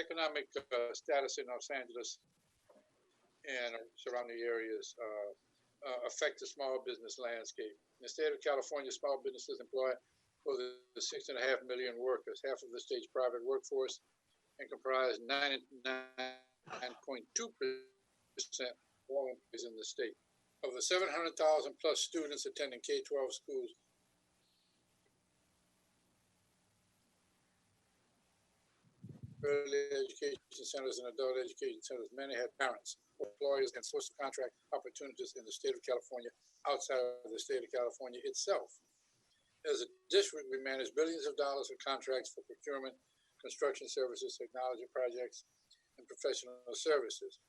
economic status in Los Angeles and surrounding areas affect the small business landscape. In the state of California, small businesses employ over 6.5 million workers, half of the state's private workforce, and comprise 99.2% of all employees in the state. Of the 700,000 plus students attending K-12 schools, early education centers and adult education centers, many had parents, employers, and source of contract opportunities in the state of California, outside of the state of California itself. As a district, we manage billions of dollars in contracts for procurement, construction services, technology projects, and professional services.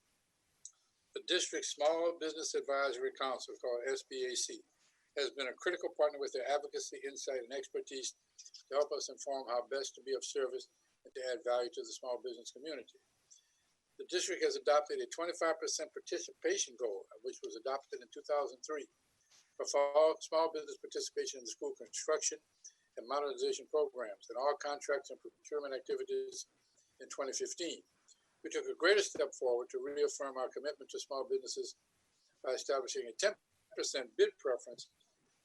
The district's Small Business Advisory Council, called SBAC, has been a critical partner with their advocacy, insight, and expertise to help us inform how best to be of service and to add value to the small business community. The district has adopted a 25% participation goal, which was adopted in 2003, for small business participation in the school construction and modernization programs and all contracts and procurement activities in 2015. We took a greater step forward to reaffirm our commitment to small businesses by establishing a 10% bid preference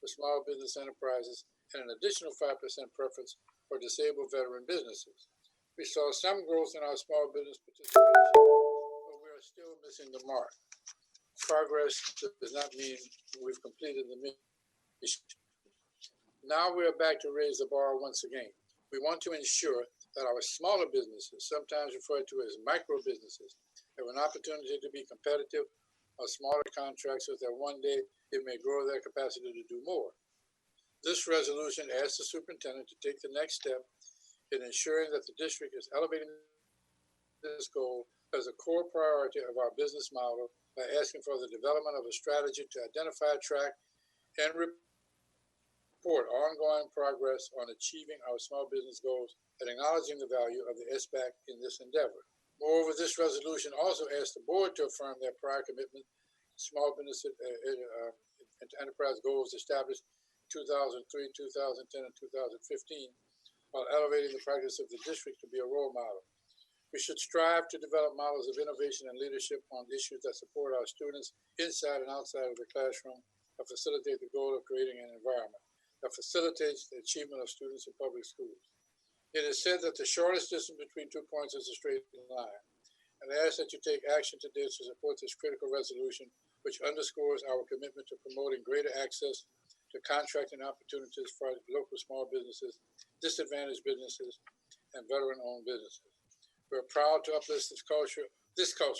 for small business enterprises and an additional 5% preference for disabled veteran businesses. We saw some growth in our small business participation, but we are still missing the mark. Progress does not mean we've completed the mission. Now we are back to raise the bar once again. We want to ensure that our smaller businesses, sometimes referred to as micro businesses, have an opportunity to be competitive on smaller contracts so that one day it may grow their capacity to do more. This resolution asks the superintendent to take the next step in ensuring that the district is elevating this goal as a core priority of our business model by asking for the development of a strategy to identify, track, and report ongoing progress on achieving our small business goals and acknowledging the value of the SBAC in this endeavor. Moreover, this resolution also asks the board to affirm their prior commitment to small business enterprise goals established in 2003, 2010, and 2015, while elevating the practice of the district to be a role model. We should strive to develop models of innovation and leadership on issues that support our students inside and outside of the classroom, that facilitate the goal of creating an environment that facilitates the achievement of students in public schools. It is said that the shortest distance between 2 points is a straight line, and I ask that you take action today to support this critical resolution, which underscores our commitment to promoting greater access to contracting opportunities for local small businesses, disadvantaged businesses, and veteran-owned businesses. We're proud to uplift this culture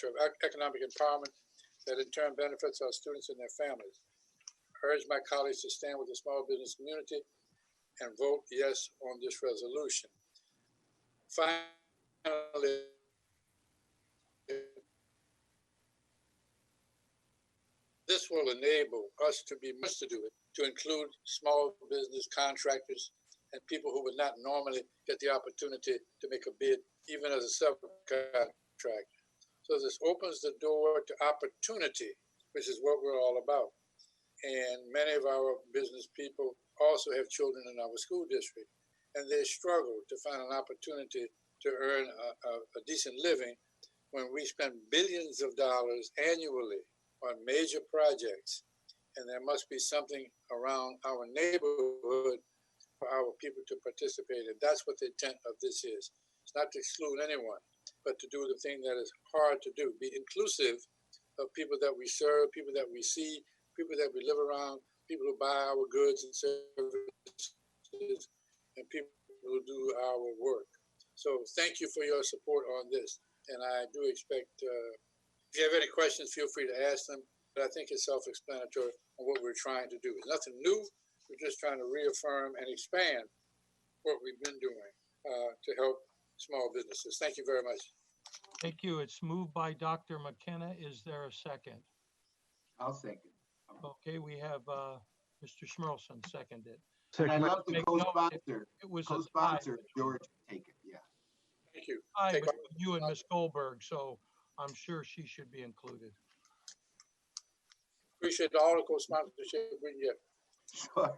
of economic empowerment that in turn benefits our students and their families. I urge my colleagues to stand with the small business community and vote yes on this resolution. Finally, this will enable us to be much to do it, to include small business contractors and people who would not normally get the opportunity to make a bid, even as a subcontractor. So this opens the door to opportunity, which is what we're all about. And many of our business people also have children in our school district, and they struggle to find an opportunity to earn a decent living when we spend billions of dollars annually on major projects. And there must be something around our neighborhood for our people to participate in. That's what the intent of this is. It's not to exclude anyone, but to do the thing that is hard to do. Be inclusive of people that we serve, people that we see, people that we live around, people who buy our goods and services, and people who do our work. So thank you for your support on this. And I do expect, if you have any questions, feel free to ask them. But I think it's self-explanatory on what we're trying to do. It's nothing new. We're just trying to reaffirm and expand what we've been doing to help small businesses. Thank you very much. Thank you. It's moved by Dr. McKenna. Is there a second? I'll second. Okay, we have Mr. Schmerlson seconded. And I'd love to co-sponsor. It was co-sponsor George take it. Yeah. Thank you. It was you and Ms. Goldberg, so I'm sure she should be included. Appreciate all the co-sponsorship we get. Sure.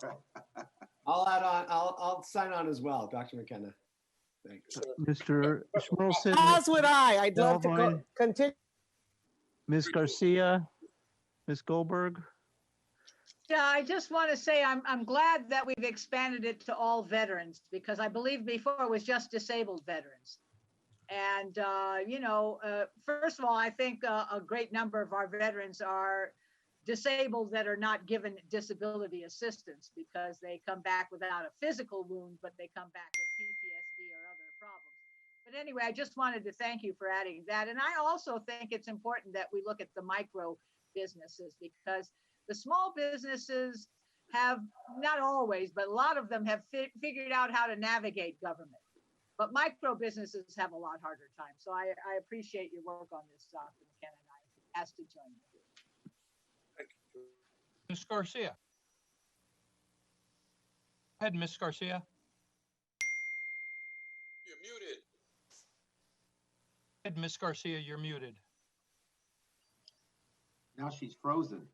I'll add on. I'll sign on as well, Dr. McKenna. Thank you, sir. Mr. Schmolson, As would I. I'd love to go Melvoin. continue. Ms. Garcia, Ms. Goldberg. Yeah, I just want to say I'm glad that we've expanded it to all veterans, because I believe before it was just disabled veterans. And, first of all, I think a great number of our veterans are disabled that are not given disability assistance because they come back without a physical wound, but they come back with PTSD or other problems. But anyway, I just wanted to thank you for adding that. And I also think it's important that we look at the micro businesses, because the small businesses have, not always, but a lot of them have figured out how to navigate government. But micro businesses have a lot harder time. So I appreciate your work on this, Dr. McKenna, and I asked to join you. Thank you. Ms. Garcia. Go ahead, Ms. Garcia. You're muted. Go ahead, Ms. Garcia, you're muted. Now she's frozen.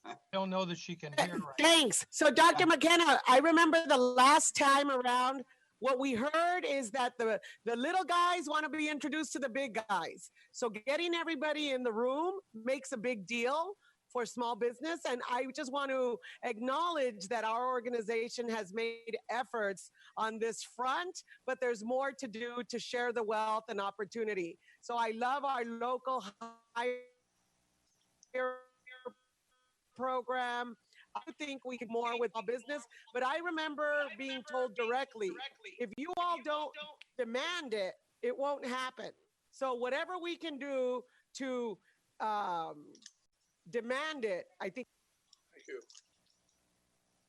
I don't know that she can hear right. Thanks. So Dr. McKenna, I remember the last time around, what we heard is that the little guys want to be introduced to the big guys. So getting everybody in the room makes a big deal for small business. And I just want to acknowledge that our organization has made efforts on this front, but there's more to do to share the wealth and opportunity. So I love our local hire program. I think we could more with our business, but I remember being told directly, if you all don't demand it, it won't happen. So whatever we can do to demand it, I think. Thank you.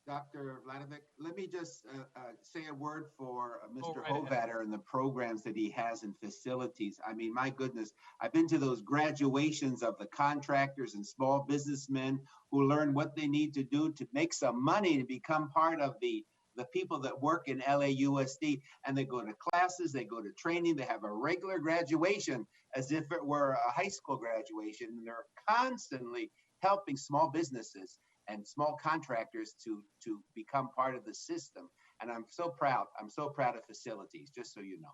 Dr. Vladovic, let me just say a word for Mr. right ahead. Hovatter and the programs that he has in facilities. I mean, my goodness, I've been to those graduations of the contractors and small businessmen who learn what they need to do to make some money to become part of the people that work in LAUSD. And they go to classes, they go to training, they have a regular graduation as if it were a high school graduation. And they're constantly helping small businesses and small contractors to become part of the system. And I'm so proud. I'm so proud of facilities, just so you know.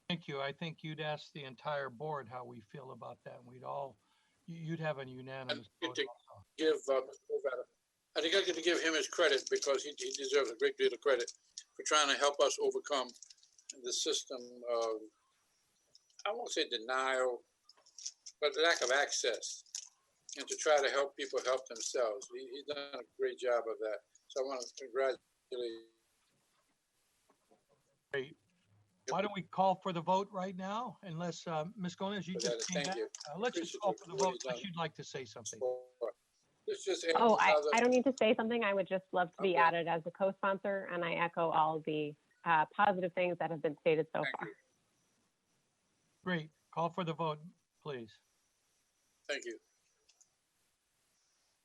Thank you. I think you'd ask the entire board how we feel about that. And you'd have a unanimous vote also. Give Mr. Hovatter, I think I get to give him his credit, because he deserves a great deal of credit for trying to help us overcome the system of, I won't say denial, but lack of access, and to try to help people help themselves. He's done a great job of that. So I want to congratulate. Great. Why don't we call for the vote right now? Unless, Ms. Gomez, you just came Thank back. you. Let's just call for the vote unless you'd like to say something. Let's just Oh, I don't need to say something. I would just love to be Okay. added as a co-sponsor, and I echo all the positive things that have been stated so Thank far. you. Great. Call for the vote, please. Thank you.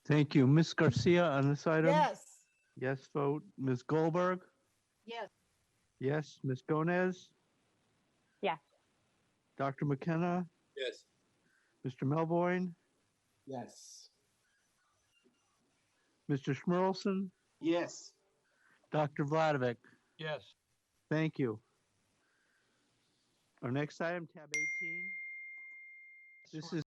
Thank you. Ms. Garcia on this item? Yes. Yes vote. Ms. Goldberg? Yes. Yes. Ms. Gomez? Yes. Dr. McKenna? Yes. Mr. Melvoin? Yes. Mr. Schmerlson? Yes. Dr. Vladovic? Yes. Thank you. Our next item, tab 18. This is